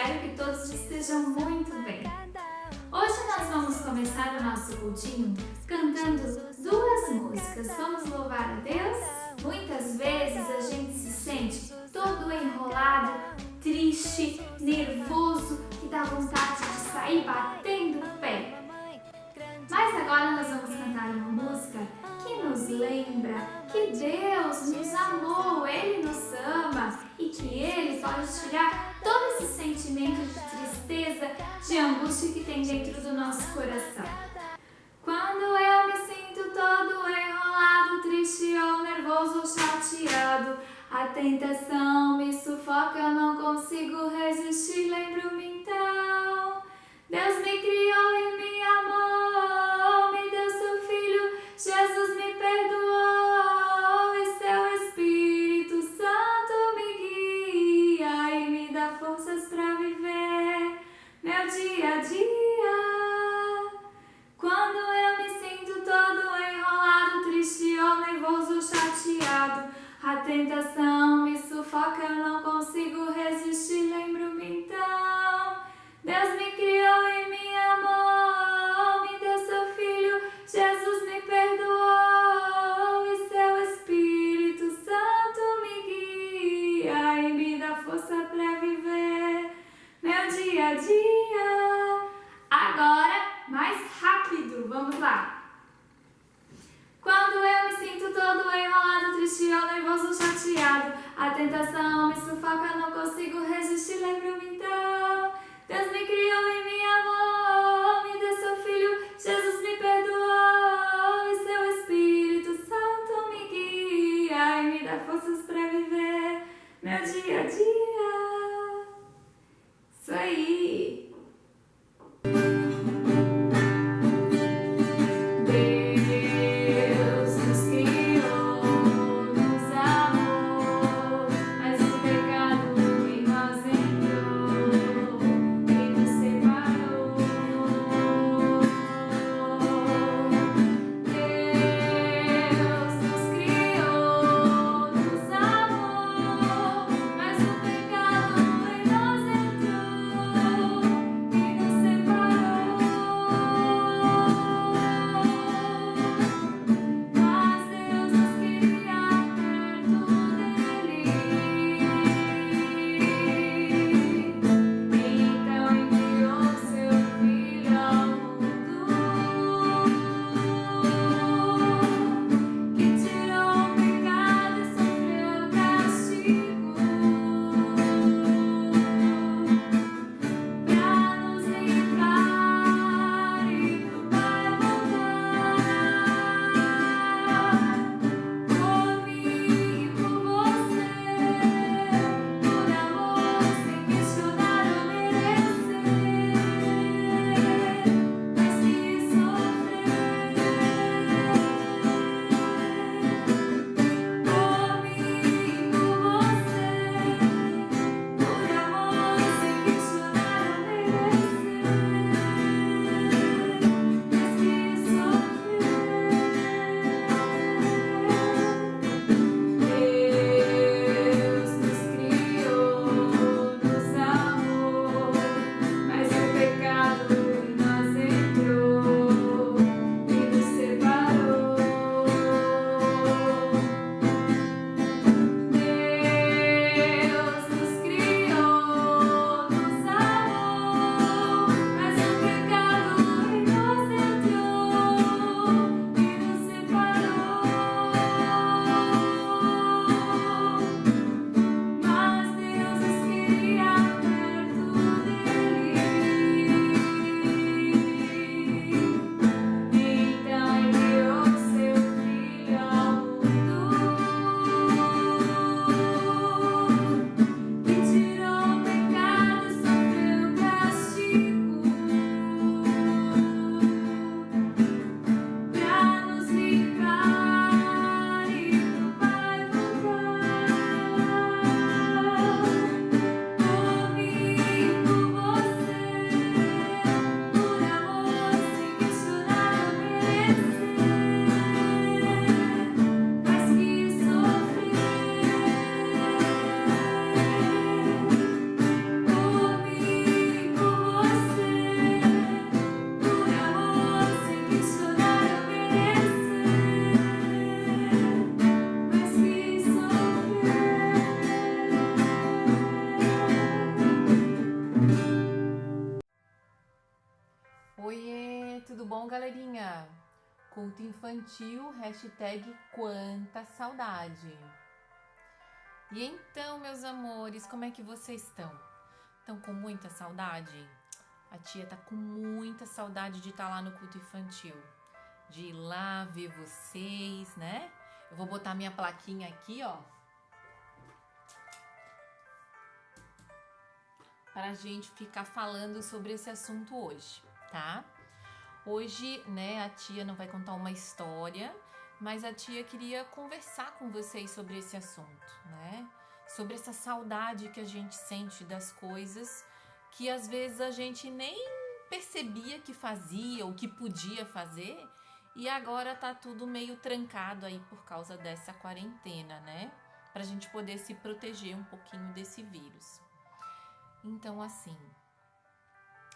espero que todos estejam muito bem. Hoje nós vamos começar o nosso cultinho cantando duas músicas. Vamos louvar a Deus? Muitas vezes a gente se sente todo enrolado, triste, nervoso, que dá vontade de sair batendo o pé. Mas agora nós vamos cantar uma música que nos lembra que Deus nos amou, Ele nos ama e que Ele pode tirar todo esse sentimento de tristeza, de angústia que tem dentro do nosso coração. Quando eu me sinto todo enrolado, triste ou nervoso ou chateado, a tentação me sufoca, não consigo resistir, lembro-me então, Deus me criou e me amou, me deu seu Filho, Jesus me perdoou e seu Espírito Santo me guia e me dá forças para viver meu dia a dia. Quando eu me sinto todo enrolado, triste ou nervoso ou chateado, a tentação me sufoca, eu não consigo resistir, lembro-me então, Deus me criou e me amou, me deu seu Filho, Jesus me perdoou e seu Espírito Santo me guia e me dá força para viver meu dia a dia. Agora, mais rápido, vamos lá! Quando eu me sinto todo enrolado, triste ou nervoso ou chateado, a tentação me sufoca, não consigo resistir, lembro-me então, Deus me criou e me amou, me deu seu Filho, Jesus me perdoou e seu Espírito Santo me guia e me dá forças para viver meu dia a dia. Isso aí! bom, galerinha? Culto infantil, hashtag quanta saudade. E então, meus amores, como é que vocês estão? Estão com muita saudade? A tia tá com muita saudade de estar lá no culto infantil, de ir lá ver vocês, né? Eu vou botar minha plaquinha aqui, ó, para a gente ficar falando sobre esse assunto hoje, tá? Hoje, né, a tia não vai contar uma história, mas a tia queria conversar com vocês sobre esse assunto, né? Sobre essa saudade que a gente sente das coisas que às vezes a gente nem percebia que fazia ou que podia fazer e agora tá tudo meio trancado aí por causa dessa quarentena, né? Pra gente poder se proteger um pouquinho desse vírus. Então, assim,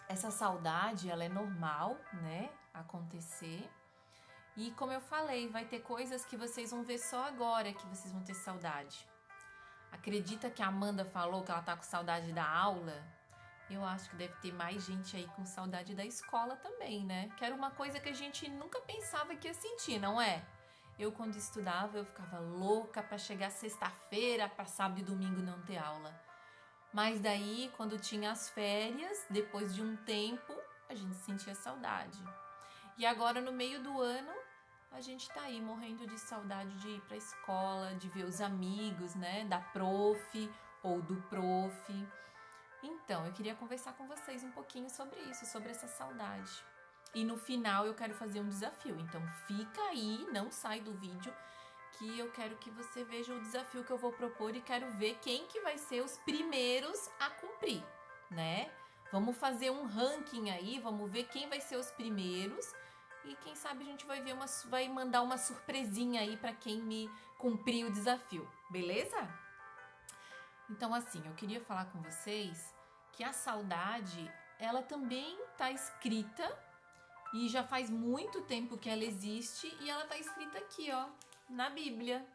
essa saudade, ela é normal, né, acontecer. E como eu falei, vai ter coisas que vocês vão ver só agora que vocês vão ter saudade. Acredita que a Amanda falou que ela tá com saudade da aula? Eu acho que deve ter mais gente aí com saudade da escola também, né? Que era uma coisa que a gente nunca pensava que ia sentir, não é? Eu, quando estudava, eu ficava louca para chegar sexta-feira, para sábado e domingo não ter aula. Mas daí, quando tinha as férias, depois de um tempo, a gente sentia saudade. E agora, no meio do ano, a gente tá aí morrendo de saudade de ir pra escola, de ver os amigos, né? Da prof ou do prof. Então, eu queria conversar com vocês um pouquinho sobre isso, sobre essa saudade. E no final eu quero fazer um desafio. Então, fica aí, não sai do vídeo, que eu quero que você veja o desafio que eu vou propor e quero ver quem que vai ser os primeiros a cumprir, né? Vamos fazer um ranking aí, vamos ver quem vai ser os primeiros e quem sabe a gente vai mandar uma surpresinha aí para quem me cumprir o desafio, beleza? Então, assim, eu queria falar com vocês que a saudade, ela também está escrita e já faz muito tempo que ela existe e ela está escrita aqui, ó, na Bíblia.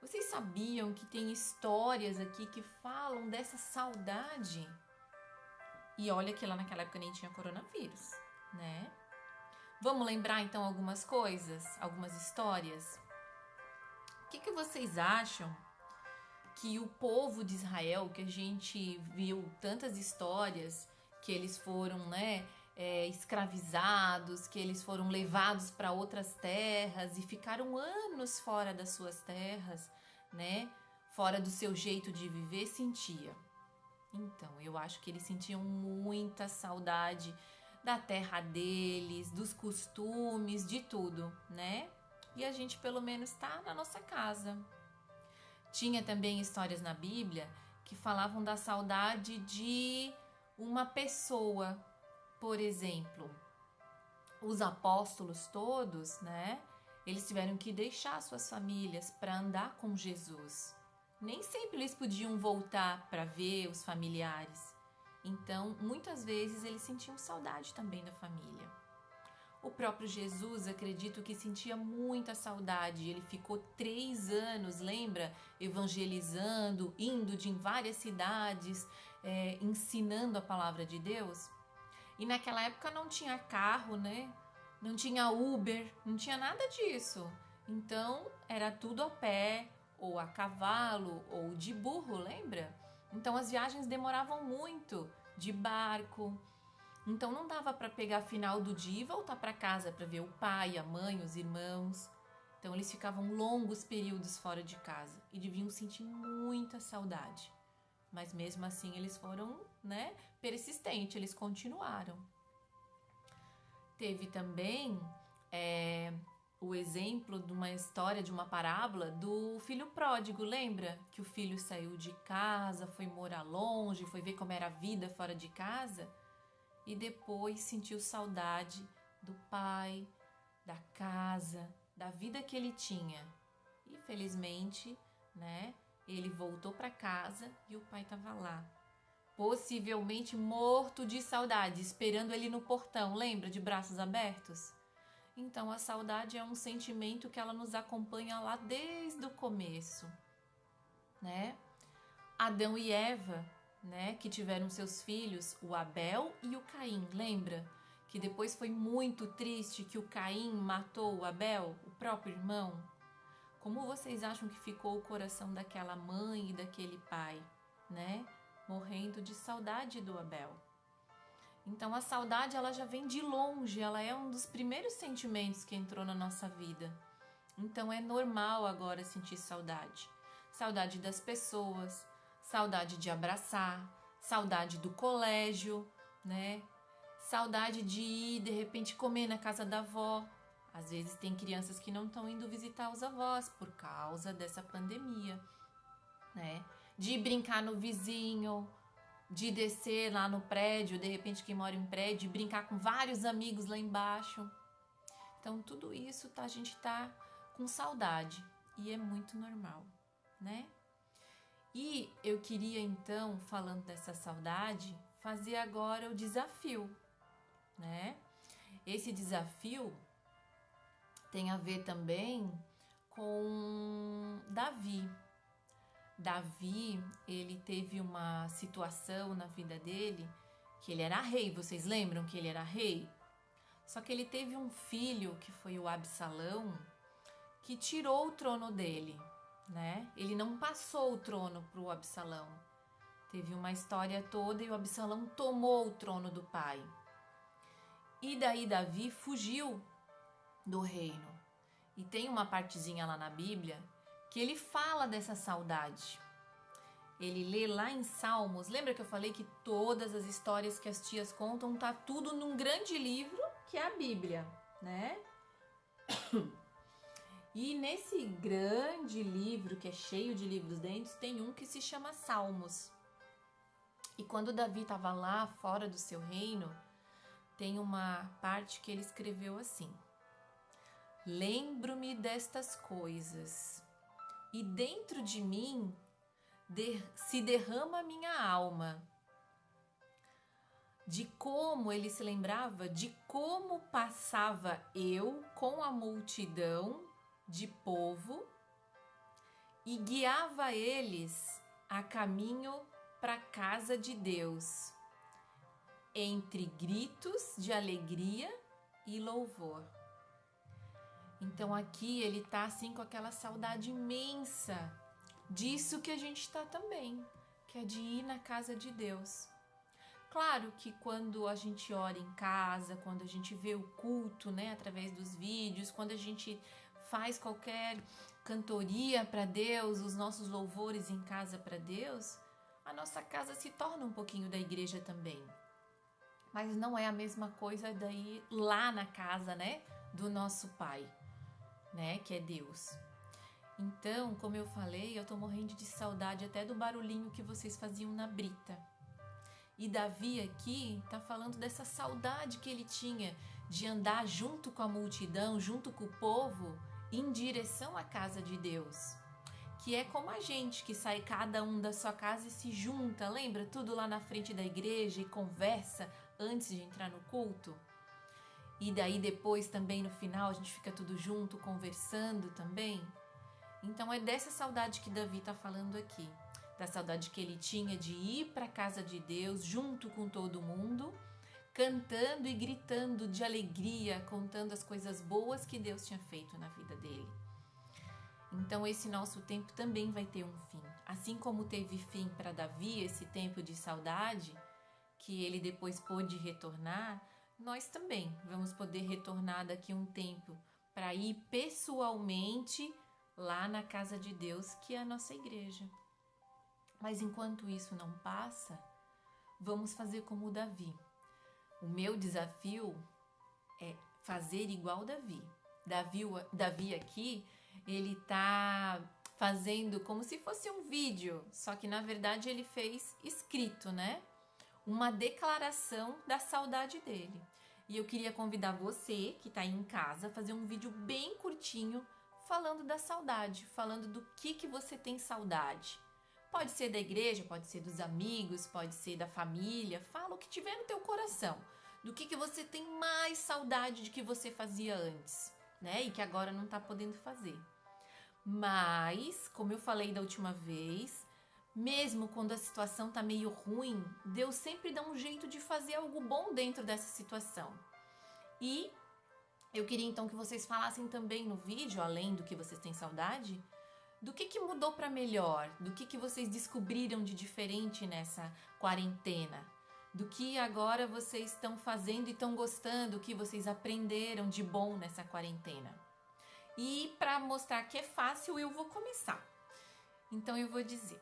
Vocês sabiam que tem histórias aqui que falam dessa saudade? E olha que lá naquela época nem tinha coronavírus, né? Vamos lembrar então algumas coisas, algumas histórias? O que vocês acham que o povo de Israel, que a gente viu tantas histórias, que eles foram, né, escravizados, que eles foram levados para outras terras e ficaram anos fora das suas terras, né, fora do seu jeito de viver, sentia. Então, eu acho que eles sentiam muita saudade da terra deles, dos costumes, de tudo, né? E a gente pelo menos está na nossa casa. Tinha também histórias na Bíblia que falavam da saudade de uma pessoa. Por exemplo, os apóstolos todos, né? Eles tiveram que deixar suas famílias para andar com Jesus. Nem sempre eles podiam voltar para ver os familiares. Então, muitas vezes eles sentiam saudade também da família. O próprio Jesus, acredito que sentia muita saudade. Ele ficou 3 anos, lembra? Evangelizando, indo em várias cidades, ensinando a palavra de Deus. E naquela época não tinha carro, né? Não tinha Uber, não tinha nada disso. Então, era tudo a pé, ou a cavalo, ou de burro, lembra? Então, as viagens demoravam muito, de barco. Então não dava para pegar final do dia e voltar para casa para ver o pai, a mãe, os irmãos. Então eles ficavam longos períodos fora de casa e deviam sentir muita saudade. Mas mesmo assim eles foram, né, persistentes, eles continuaram. Teve também o exemplo de uma história, de uma parábola do filho pródigo, lembra? Que o filho saiu de casa, foi morar longe, foi ver como era a vida fora de casa. E depois sentiu saudade do pai, da casa, da vida que ele tinha. E felizmente, né, ele voltou para casa e o pai estava lá. Possivelmente morto de saudade, esperando ele no portão, lembra? De braços abertos? Então a saudade é um sentimento que ela nos acompanha lá desde o começo, né? Adão e Eva, né, que tiveram seus filhos, o Abel e o Caim, lembra? que depois foi muito triste que o Caim matou o Abel, o próprio irmão? Como vocês acham que ficou o coração daquela mãe e daquele pai, né? Morrendo de saudade do Abel. Então a saudade, ela já vem de longe, ela é um dos primeiros sentimentos que entrou na nossa vida. Então é normal agora sentir saudade. Saudade das pessoas, saudade de abraçar, saudade do colégio, né? Saudade de ir, de repente, comer na casa da avó. Às vezes tem crianças que não estão indo visitar os avós por causa dessa pandemia, né? De brincar no vizinho, de descer lá no prédio, de repente quem mora em prédio, brincar com vários amigos lá embaixo. Então tudo isso a gente tá com saudade e é muito normal, né? E eu queria então, falando dessa saudade, fazer agora o desafio, né? Esse desafio tem a ver também com Davi. Davi, ele teve uma situação na vida dele que ele era rei. Vocês lembram que ele era rei? Só que ele teve um filho, que foi o Absalão, que tirou o trono dele, né? Ele não passou o trono para o Absalão. Teve uma história toda e o Absalão tomou o trono do pai. E daí Davi fugiu do reino. E tem uma partezinha lá na Bíblia que ele fala dessa saudade. Ele lê lá em Salmos. Lembra que eu falei que todas as histórias que as tias contam tá tudo num grande livro que é a Bíblia, né? E nesse grande livro, que é cheio de livros dentro, tem um que se chama Salmos. E quando Davi estava lá fora do seu reino, tem uma parte que ele escreveu assim: lembro-me destas coisas, e dentro de mim se derrama a minha alma. De como ele se lembrava de como passava eu com a multidão de povo e guiava eles a caminho para a casa de Deus, entre gritos de alegria e louvor. Então aqui ele tá assim com aquela saudade imensa disso que a gente tá também, que é de ir na casa de Deus. Claro que quando a gente ora em casa, quando a gente vê o culto, né, através dos vídeos, quando a gente faz qualquer cantoria para Deus, os nossos louvores em casa para Deus, a nossa casa se torna um pouquinho da igreja também. Mas não é a mesma coisa daí lá na casa, né, do nosso Pai, né, que é Deus. Então, como eu falei, eu tô morrendo de saudade até do barulhinho que vocês faziam na brita. E Davi aqui tá falando dessa saudade que ele tinha de andar junto com a multidão, junto com o povo, em direção à casa de Deus. Que é como a gente, que sai cada um da sua casa e se junta, lembra? Tudo lá na frente da igreja e conversa antes de entrar no culto. E daí depois também no final a gente fica tudo junto, conversando também. Então é dessa saudade que Davi tá falando aqui. Da saudade que ele tinha de ir para a casa de Deus junto com todo mundo, cantando e gritando de alegria, contando as coisas boas que Deus tinha feito na vida dele. Então esse nosso tempo também vai ter um fim. Assim como teve fim para Davi, esse tempo de saudade, que ele depois pôde retornar, nós também vamos poder retornar daqui a um tempo para ir pessoalmente lá na casa de Deus, que é a nossa igreja. Mas enquanto isso não passa, vamos fazer como o Davi. O meu desafio é fazer igual Davi. Davi aqui, ele tá fazendo como se fosse um vídeo, só que na verdade ele fez escrito, né? Uma declaração da saudade dele. E eu queria convidar você que tá aí em casa a fazer um vídeo bem curtinho falando da saudade, falando do que você tem saudade. Pode ser da igreja, pode ser dos amigos, pode ser da família. Fala o que tiver no teu coração. Do que você tem mais saudade de que você fazia antes, né? E que agora não tá podendo fazer. Mas, como eu falei da última vez, mesmo quando a situação tá meio ruim, Deus sempre dá um jeito de fazer algo bom dentro dessa situação. E eu queria então que vocês falassem também no vídeo, além do que vocês têm saudade, do que mudou para melhor, do que vocês descobriram de diferente nessa quarentena, do que agora vocês estão fazendo e estão gostando, o que vocês aprenderam de bom nessa quarentena. E para mostrar que é fácil, eu vou começar. Então eu vou dizer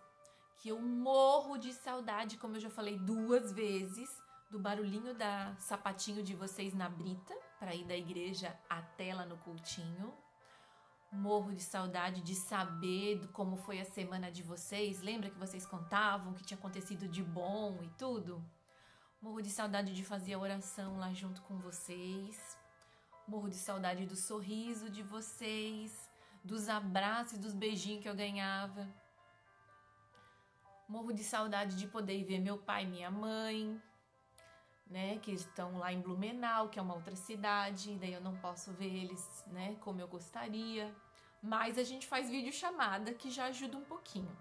que eu morro de saudade, como eu já falei 2 vezes, do barulhinho da sapatinho de vocês na brita, para ir da igreja até lá no cultinho. Morro de saudade de saber como foi a semana de vocês. Lembra que vocês contavam que tinha acontecido de bom e tudo? Morro de saudade de fazer a oração lá junto com vocês. Morro de saudade do sorriso de vocês, dos abraços e dos beijinhos que eu ganhava. Morro de saudade de poder ver meu pai e minha mãe, né, que estão lá em Blumenau, que é uma outra cidade, daí eu não posso ver eles, né, como eu gostaria. Mas a gente faz videochamada, que já ajuda um pouquinho.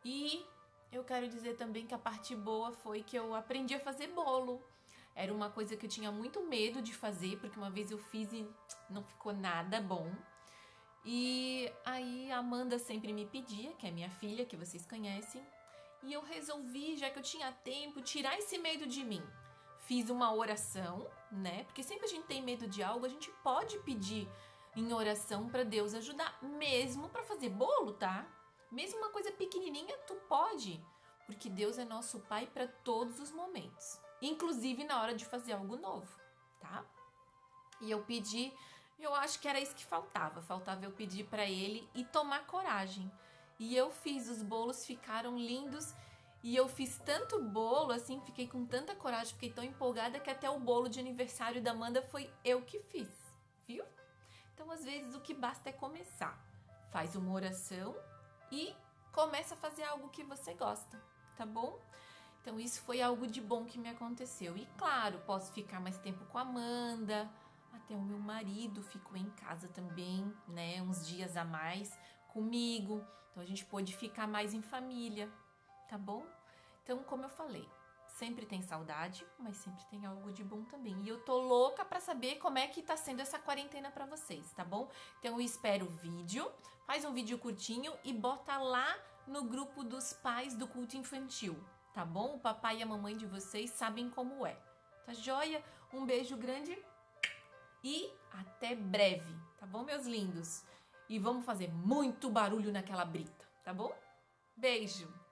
E eu quero dizer também que a parte boa foi que eu aprendi a fazer bolo. Era uma coisa que eu tinha muito medo de fazer, porque uma vez eu fiz e não ficou nada bom. E aí a Amanda sempre me pedia, que é minha filha, que vocês conhecem, e eu resolvi, já que eu tinha tempo, tirar esse medo de mim. Fiz uma oração, né? Porque sempre a gente tem medo de algo, a gente pode pedir em oração para Deus ajudar, mesmo para fazer bolo, tá? Mesmo uma coisa pequenininha, tu pode, porque Deus é nosso Pai para todos os momentos, inclusive na hora de fazer algo novo, tá? E eu pedi, eu acho que era isso que faltava eu pedir para Ele e tomar coragem. E eu fiz, os bolos ficaram lindos e eu fiz tanto bolo, assim, fiquei com tanta coragem, fiquei tão empolgada que até o bolo de aniversário da Amanda foi eu que fiz, viu? Então, às vezes, o que basta é começar. Faz uma oração e começa a fazer algo que você gosta, tá bom? Então, isso foi algo de bom que me aconteceu. E, claro, posso ficar mais tempo com a Amanda, até o meu marido ficou em casa também, né? Uns dias a mais comigo. Então, a gente pôde ficar mais em família, tá bom? Então, como eu falei, sempre tem saudade, mas sempre tem algo de bom também. E eu tô louca pra saber como é que tá sendo essa quarentena pra vocês, tá bom? Então eu espero o vídeo, faz um vídeo curtinho e bota lá no grupo dos pais do culto infantil, tá bom? O papai e a mamãe de vocês sabem como é. Tá joia? Um beijo grande e até breve, tá bom, meus lindos? E vamos fazer muito barulho naquela brita, tá bom? Beijo!